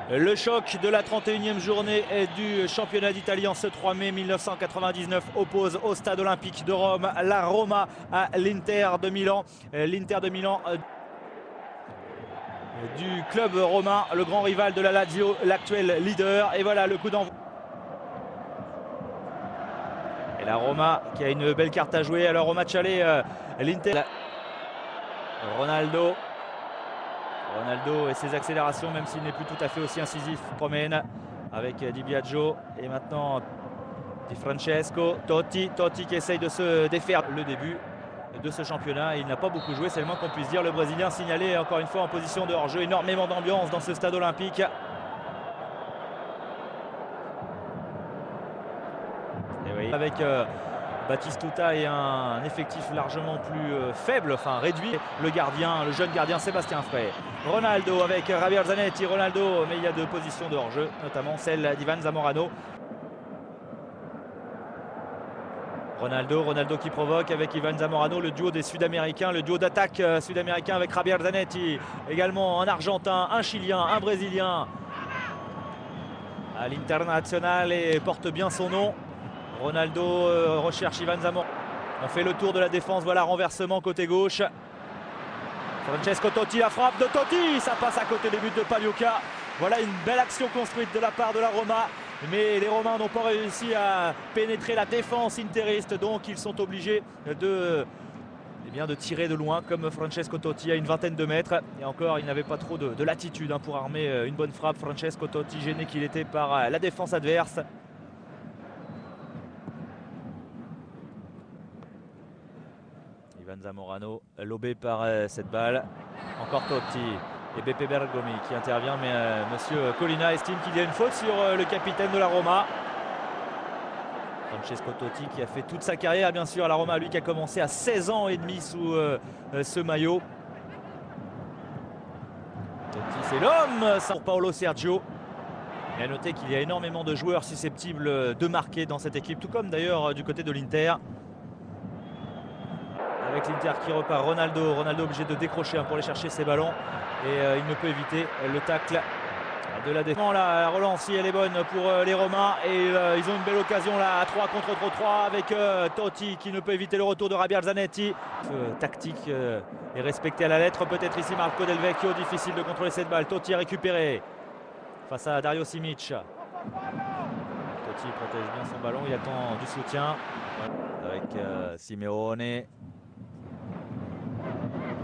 Le choc de la 31e journée du championnat d'Italie en ce 3 mai 1999 oppose au stade olympique de Rome la Roma à l'Inter de Milan. L'Inter de Milan du club romain, le grand rival de la Lazio, l'actuel leader. Et voilà le coup d'envoi. Et la Roma qui a une belle carte à jouer. Alors au match aller, l'Inter. Ronaldo et ses accélérations, même s'il n'est plus tout à fait aussi incisif, promène avec Di Biagio et maintenant Di Francesco. Totti qui essaye de se défaire. Le début de ce championnat, il n'a pas beaucoup joué, c'est le moins qu'on puisse dire. Le Brésilien signalé encore une fois en position de hors-jeu. Énormément d'ambiance dans ce stade olympique. Et oui, avec Batistuta et un effectif largement plus faible, enfin réduit. Le jeune gardien Sébastien Frey. Ronaldo avec Javier Zanetti. Ronaldo, mais il y a deux positions de hors-jeu, notamment celle d'Ivan Zamorano. Ronaldo qui provoque avec Ivan Zamorano, le duo des Sud-Américains, le duo d'attaque sud-américain avec Javier Zanetti. Également un Argentin, un Chilien, un Brésilien à l'Internacional et porte bien son nom. Ronaldo recherche Ivan Zamorano. On fait le tour de la défense, voilà renversement côté gauche. Francesco Totti, la frappe de Totti, ça passe à côté des buts de Pagliuca. Voilà une belle action construite de la part de la Roma. Mais les Romains n'ont pas réussi à pénétrer la défense interiste, donc ils sont obligés de tirer de loin, comme Francesco Totti à une vingtaine de mètres. Et encore, il n'avait pas trop de latitude pour armer une bonne frappe. Francesco Totti, gêné qu'il était par la défense adverse. Ivan Zamorano, lobé par cette balle. Encore Totti. Et Beppe Bergomi qui intervient, mais monsieur Collina estime qu'il y a une faute sur le capitaine de la Roma. Francesco Totti qui a fait toute sa carrière bien sûr à la Roma, lui qui a commencé à 16 ans et demi sous ce maillot. Totti c'est l'homme pour Paolo Sergio. Et à noter qu'il y a énormément de joueurs susceptibles de marquer dans cette équipe, tout comme d'ailleurs du côté de l'Inter. Avec l'Inter qui repart, Ronaldo obligé de décrocher pour aller chercher ses ballons. Et il ne peut éviter le tacle de la défense. La relance, si elle est bonne pour les Romains. Et ils ont une belle occasion là à 3 contre 3 avec Totti qui ne peut éviter le retour de Javier Zanetti. Tactique est respecté à la lettre. Peut-être ici Marco Del Vecchio. Difficile de contrôler cette balle. Totti a récupéré face à Dario Simic. Totti protège bien son ballon. Il attend du soutien avec Simeone.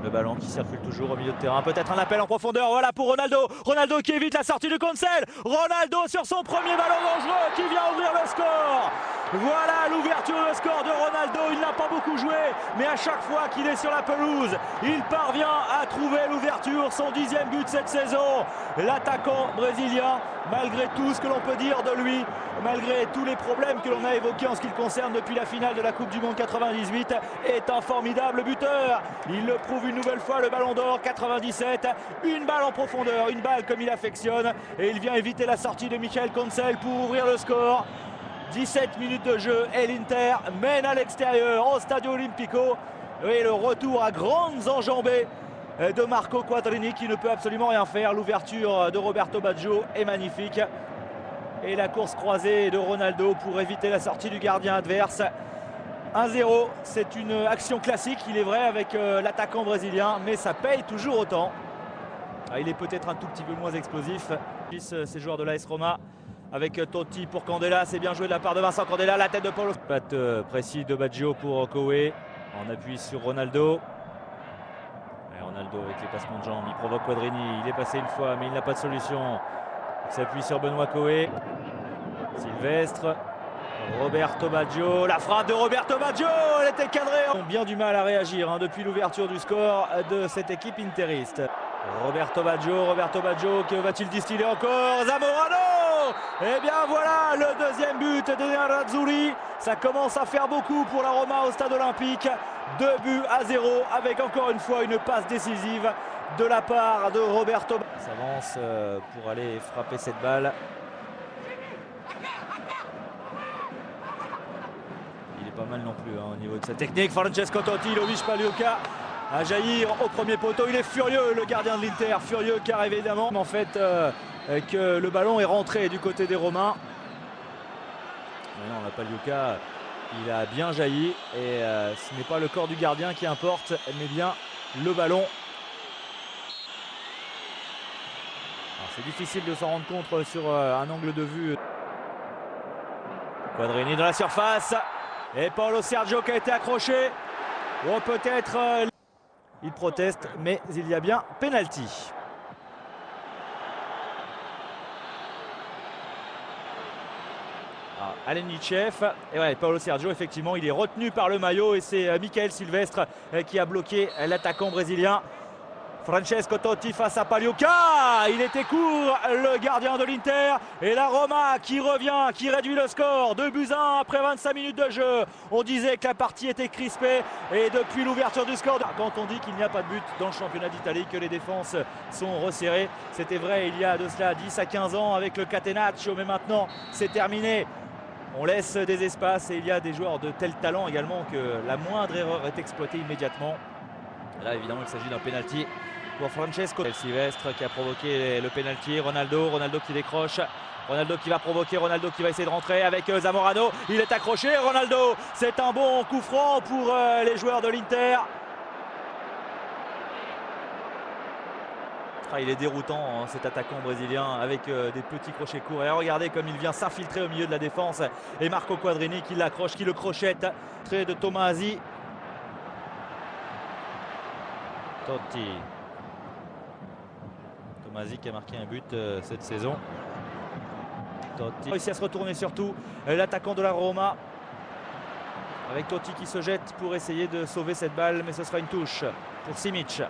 Le ballon qui circule toujours au milieu de terrain. Peut-être un appel en profondeur. Voilà pour Ronaldo. Ronaldo qui évite la sortie de Cancel. Ronaldo sur son premier ballon dangereux qui vient ouvrir le score. Voilà l'ouverture de score de Ronaldo. Il n'a pas beaucoup joué, mais à chaque fois qu'il est sur la pelouse, il parvient à trouver l'ouverture. Son 10e but cette saison. L'attaquant brésilien, malgré tout ce que l'on peut dire de lui, malgré tous les problèmes que l'on a évoqués en ce qui le concerne depuis la finale de la Coupe du Monde 98, est un formidable buteur. Il le prouve une nouvelle fois, le Ballon d'Or 97. Une balle en profondeur, une balle comme il affectionne. Et il vient éviter la sortie de Michael Cancel pour ouvrir le score. 17 minutes de jeu et l'Inter mène à l'extérieur au Stadio Olimpico. Et le retour à grandes enjambées de Marco Quadrini qui ne peut absolument rien faire. L'ouverture de Roberto Baggio est magnifique. Et la course croisée de Ronaldo pour éviter la sortie du gardien adverse. 1-0, c'est une action classique, il est vrai, avec l'attaquant brésilien, mais ça paye toujours autant. Il est peut-être un tout petit peu moins explosif. Ces joueurs de l'AS Roma avec Totti pour Candela, c'est bien joué de la part de Vincent Candela, la tête de Paulo. Patte précis de Baggio pour Koé, en appui sur Ronaldo. Et Ronaldo avec les passements de jambes, il provoque Quadrini, il est passé une fois mais il n'a pas de solution. Il s'appuie sur Benoît Koé. Sylvestre. Roberto Baggio, la frappe de Roberto Baggio, elle était cadrée. Ils ont bien du mal à réagir depuis l'ouverture du score de cette équipe interiste. Roberto Baggio, que va-t-il distiller encore? Zamorano! Et bien voilà le deuxième but des Nerazzurri. Ça commence à faire beaucoup pour la Roma au stade olympique. 2-0 avec encore une fois une passe décisive de la part de Roberto. Il s'avance pour aller frapper cette balle. Il est pas mal non plus au niveau de sa technique. Francesco Totti, Lovic Pagliuca à jaillir au premier poteau. Il est furieux, le gardien de l'Inter, furieux car évidemment en fait que le ballon est rentré du côté des Romains. Mais non, Pagliuca, il a bien jailli et ce n'est pas le corps du gardien qui importe, mais bien le ballon. C'est difficile de s'en rendre compte sur un angle de vue. Quadrini dans la surface et Paulo Sergio qui a été accroché. Ou peut-être il proteste, mais il y a bien penalty. Alenichev et ouais, Paulo Sergio, effectivement, il est retenu par le maillot et c'est Michael Silvestre qui a bloqué l'attaquant brésilien. Francesco Totti face à Pagliuca, il était court le gardien de l'Inter et la Roma qui revient, qui réduit le score, 2-1 après 25 minutes de jeu. On disait que la partie était crispée et depuis l'ouverture du score, quand on dit qu'il n'y a pas de but dans le championnat d'Italie, que les défenses sont resserrées, c'était vrai il y a de cela 10 à 15 ans avec le Catenaccio, mais maintenant c'est terminé. On laisse des espaces et il y a des joueurs de tel talent également que la moindre erreur est exploitée immédiatement. Là évidemment il s'agit d'un penalty pour Francesco Silvestre qui a provoqué le penalty. Ronaldo qui décroche, Ronaldo qui va provoquer, Ronaldo qui va essayer de rentrer avec Zamorano. Il est accroché, Ronaldo, c'est un bon coup franc pour les joueurs de l'Inter. Il est déroutant cet attaquant brésilien avec des petits crochets courts. Et regardez comme il vient s'infiltrer au milieu de la défense. Et Marco Quadrini qui l'accroche, qui le crochette. Trait de Tomasi. Totti. Tomasi qui a marqué un but cette saison. Totti réussit à se retourner surtout. L'attaquant de la Roma. Avec Totti qui se jette pour essayer de sauver cette balle. Mais ce sera une touche pour Simic.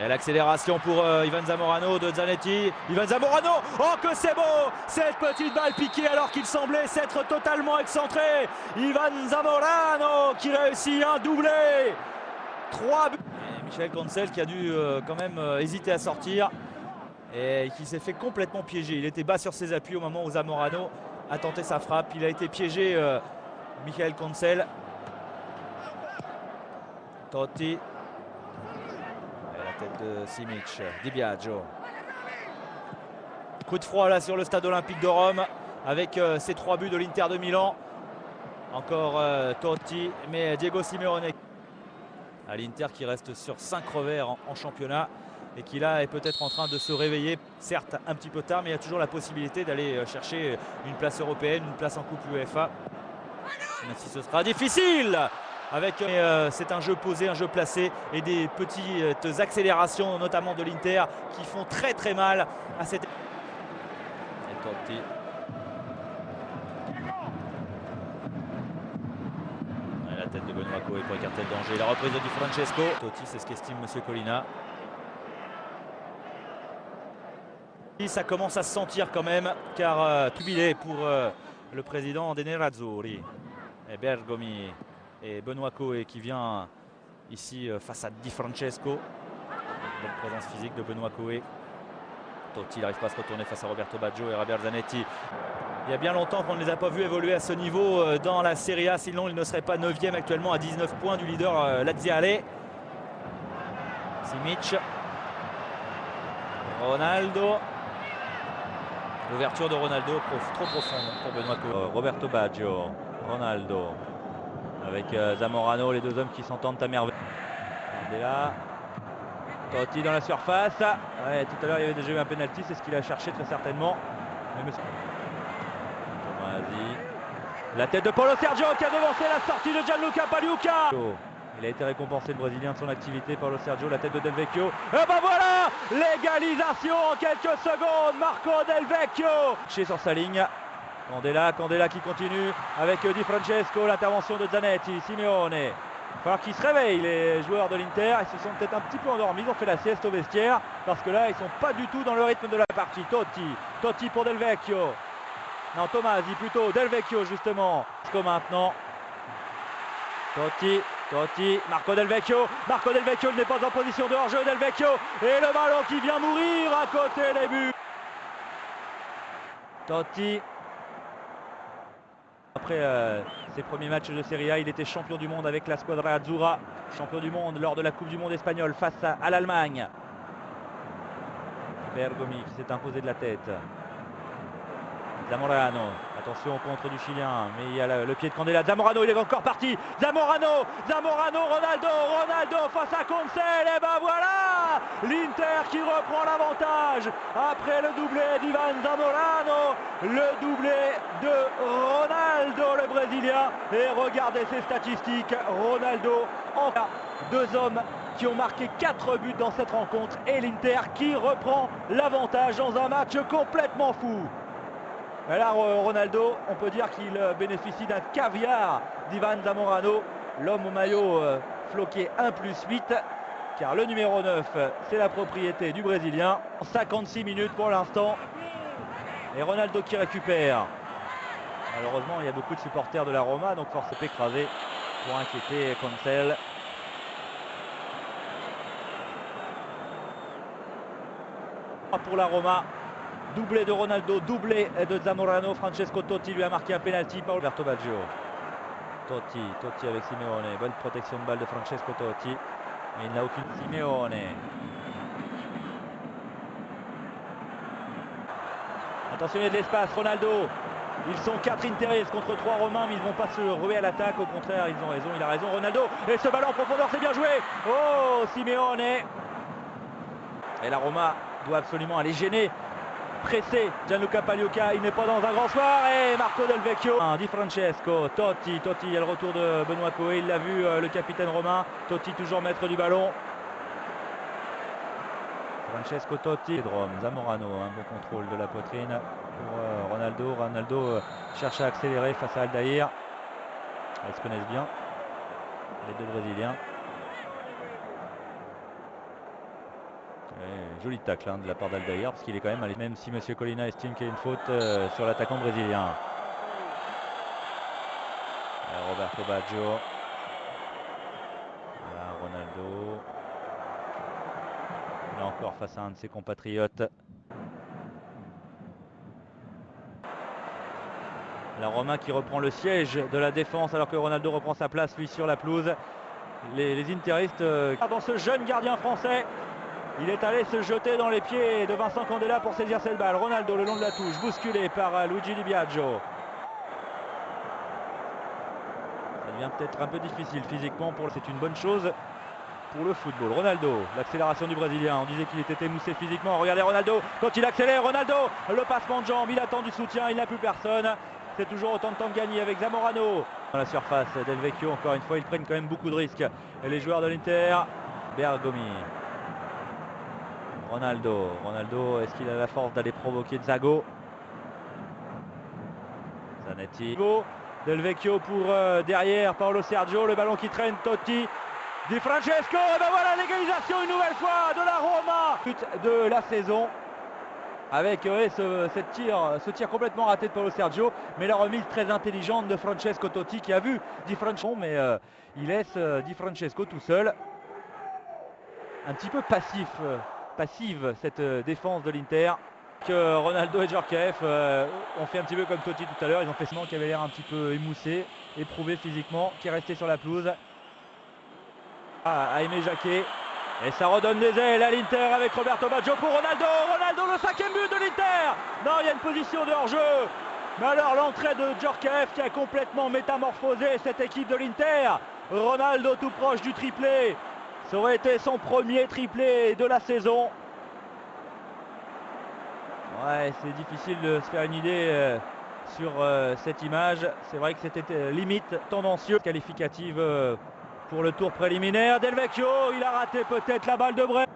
Et l'accélération pour Ivan Zamorano de Zanetti. Ivan Zamorano, oh que c'est beau! Cette petite balle piquée alors qu'il semblait s'être totalement excentré. Ivan Zamorano qui réussit un doublé. 3 buts. Et Michael Cancel qui a dû quand même hésiter à sortir. Et qui s'est fait complètement piéger. Il était bas sur ses appuis au moment où Zamorano a tenté sa frappe. Il a été piégé, Michael Cancel. Totti. Tête de Simic, Di Biagio. Coup de froid là sur le stade olympique de Rome avec ces 3 buts de l'Inter de Milan. Encore Totti, mais Diego Simeone à l'Inter qui reste sur 5 revers en championnat et qui là est peut-être en train de se réveiller, certes un petit peu tard, mais il y a toujours la possibilité d'aller chercher une place européenne, une place en Coupe UEFA. Même si ce sera difficile. C'est un jeu posé, un jeu placé et des petites accélérations notamment de l'Inter qui font très très mal à cette... Et Totti. Et la tête de Benoît Coé pour écarter le danger. La reprise de Di Francesco. Totti, c'est ce qu'estime Monsieur Collina. Et ça commence à se sentir quand même car jubilé pour le président des Nerazzurri. Et Bergomi. Et Benoît Coé qui vient ici face à Di Francesco. Bonne présence physique de Benoît Coé. Totti n'arrive pas à se retourner face à Roberto Baggio et Robert Zanetti. Il y a bien longtemps qu'on ne les a pas vus évoluer à ce niveau dans la Serie A. Sinon, ils ne seraient pas 9e actuellement à 19 points du leader Laziale. Simic. Ronaldo. L'ouverture de Ronaldo trop profonde pour Benoît Coé. Roberto Baggio. Ronaldo. Avec Zamorano, les deux hommes qui s'entendent à merveille. Là, Totti dans la surface. Ouais, tout à l'heure, il y avait déjà eu un penalty, c'est ce qu'il a cherché très certainement. Tomasi. La tête de Paulo Sergio qui a devancé la sortie de Gianluca Pagliuca. Il a été récompensé, le Brésilien, de son activité. Paulo Sergio, la tête de Del Vecchio. Et ben voilà, l'égalisation en quelques secondes. Marco Del Vecchio. Sur sa ligne. Candela qui continue avec Di Francesco, l'intervention de Zanetti, Simeone. Il va falloir qu'ils se réveillent les joueurs de l'Inter, ils se sont peut-être un petit peu endormis, ils ont fait la sieste au vestiaire parce que là ils sont pas du tout dans le rythme de la partie. Totti pour Del Vecchio. Non, Tomasi plutôt, Del Vecchio justement. Maintenant. Totti, Marco Del Vecchio n'est pas en position de hors-jeu, Del Vecchio et le ballon qui vient mourir à côté des buts. Totti. Après ses premiers matchs de Serie A, il était champion du monde avec la Squadra Azzurra, champion du monde lors de la Coupe du Monde espagnole face à l'Allemagne. Bergomi qui s'est imposé de la tête. Zamorano, attention au contre du Chilien, mais il y a le pied de Candela. Zamorano, il est encore parti. Zamorano, Ronaldo face à Consel. Et ben voilà, l'Inter qui reprend l'avantage après le doublé d'Ivan Zamorano, le doublé de Ronaldo, le Brésilien. Et regardez ses statistiques, Ronaldo, enfin deux hommes qui ont marqué 4 buts dans cette rencontre et l'Inter qui reprend l'avantage dans un match complètement fou. Mais là, Ronaldo, on peut dire qu'il bénéficie d'un caviar d'Ivan Zamorano, l'homme au maillot floqué 1+8, car le numéro 9, c'est la propriété du Brésilien. 56 minutes pour l'instant, et Ronaldo qui récupère. Malheureusement, il y a beaucoup de supporters de la Roma, donc force est écrasée pour inquiéter Consel. Pour la Roma, doublé de Ronaldo, doublé de Zamorano. Francesco Totti lui a marqué un penalty. Roberto Baggio. Totti avec Simeone. Bonne protection de balle de Francesco Totti. Mais il n'a aucune. Simeone. Attention, il y a de l'espace. Ronaldo. Ils sont 4 interistes contre 3 Romains, mais ils ne vont pas se ruer à l'attaque. Au contraire, ils ont raison, il a raison. Ronaldo. Et ce ballon en profondeur, c'est bien joué. Oh, Simeone. Et la Roma doit absolument aller gêner, pressé Gianluca Pagliuca. Il n'est pas dans un grand soir. Et Marco Del Vecchio. Di Francesco, Totti, il y a le retour de Benoît Coé. Il l'a vu, le capitaine romain. Totti toujours maître du ballon. Francesco Totti. Zamorano, un bon contrôle de la poitrine pour Ronaldo. Ronaldo cherche à accélérer face à Aldaïr. Ils se connaissent bien, les deux Brésiliens. Joli tacle de la part d'Aldaïr, parce qu'il est quand même allé, même si M. Colina estime qu'il y a une faute sur l'attaquant brésilien. Roberto Baggio. Ronaldo. Là encore face à un de ses compatriotes. La Roma qui reprend le siège de la défense alors que Ronaldo reprend sa place lui sur la pelouse. Les interistes dans ce jeune gardien français. Il est allé se jeter dans les pieds de Vincent Candela pour saisir cette balle. Ronaldo le long de la touche, bousculé par Luigi Di Biagio. Ça devient peut-être un peu difficile physiquement, c'est une bonne chose pour le football. Ronaldo, l'accélération du Brésilien. On disait qu'il était émoussé physiquement. Regardez Ronaldo, quand il accélère, Ronaldo, le passement de jambe, il attend du soutien, il n'a plus personne. C'est toujours autant de temps de gagner avec Zamorano. Dans la surface, Del Vecchio, encore une fois, ils prennent quand même beaucoup de risques. Et les joueurs de l'Inter, Bergomi. Ronaldo, est-ce qu'il a la force d'aller provoquer Zago? Zanetti. Del Vecchio pour derrière, Paolo Sergio, le ballon qui traîne, Totti. Di Francesco, et ben voilà l'égalisation une nouvelle fois de la Roma. But de la saison. Avec ce tir complètement raté de Paolo Sergio, mais la remise très intelligente de Francesco Totti qui a vu Di Francesco, mais il laisse Di Francesco tout seul. Un petit peu passive cette défense de l'Inter. Que Ronaldo et Djorkaeff ont fait un petit peu comme Totti tout à l'heure. Ils ont fait ce qui avait l'air un petit peu émoussé, éprouvé physiquement, qui est resté sur la pelouse. À Aimé Jacquet. Et ça redonne des ailes à l'Inter avec Roberto Baggio pour Ronaldo. Ronaldo, le 5e but de l'Inter. Non, il y a une position de hors-jeu. Mais alors l'entrée de Djorkaeff qui a complètement métamorphosé cette équipe de l'Inter. Ronaldo tout proche du triplé. Ça aurait été son premier triplé de la saison. Ouais, c'est difficile de se faire une idée sur cette image. C'est vrai que c'était limite tendancieux. Qualificative pour le tour préliminaire. Del Vecchio, il a raté peut-être la balle de Brest.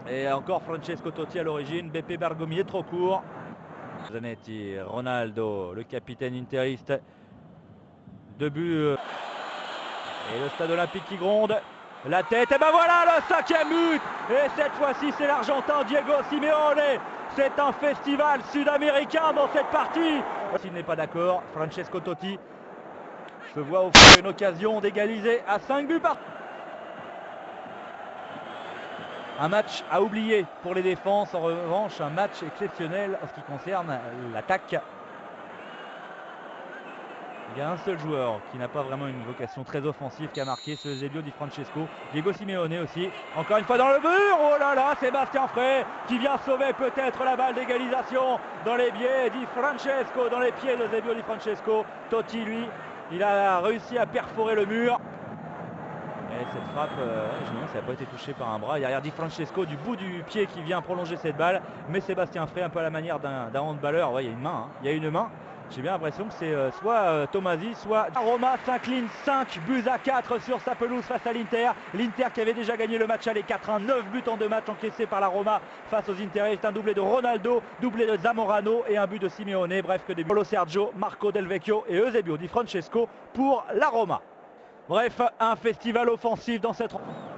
Et encore Francesco Totti à l'origine. Beppe Bergomi est trop court. Zanetti, Ronaldo, le capitaine interiste. 2 buts. Et le stade olympique qui gronde. La tête, et ben voilà le 5e but. Et cette fois-ci c'est l'Argentin Diego Simeone. C'est un festival sud-américain dans cette partie. S'il n'est pas d'accord, Francesco Totti se voit offrir une occasion d'égaliser à 5 buts par. Un match à oublier pour les défenses. En revanche, un match exceptionnel en ce qui concerne l'attaque. Il y a un seul joueur qui n'a pas vraiment une vocation très offensive qui a marqué, c'est Eusebio Di Francesco. Diego Simeone aussi. Encore une fois dans le mur. Oh là là, Sébastien Frey qui vient sauver peut-être la balle d'égalisation dans les pieds Di Francesco, dans les pieds d'Eusebio Di Francesco. Totti, lui, il a réussi à perforer le mur. Et cette frappe, je me demande si elle n'a pas été touchée par un bras. Derrière Di Francesco, du bout du pied qui vient prolonger cette balle. Mais Sébastien Frey, un peu à la manière d'un handballeur. Ouais, il y a une main. Il y a une main. J'ai bien l'impression que c'est soit Tomasi, soit Roma s'incline 5-4 sur sa pelouse face à l'Inter. L'Inter qui avait déjà gagné le match aller 4-1, 9 buts en 2 matchs encaissés par la Roma face aux Inter. C'est un doublé de Ronaldo, doublé de Zamorano et un but de Simeone. Bref, que des buts. Paulo Sergio, Marco Del Vecchio et Eusebio Di Francesco pour la Roma. Bref, un festival offensif dans cette rencontre.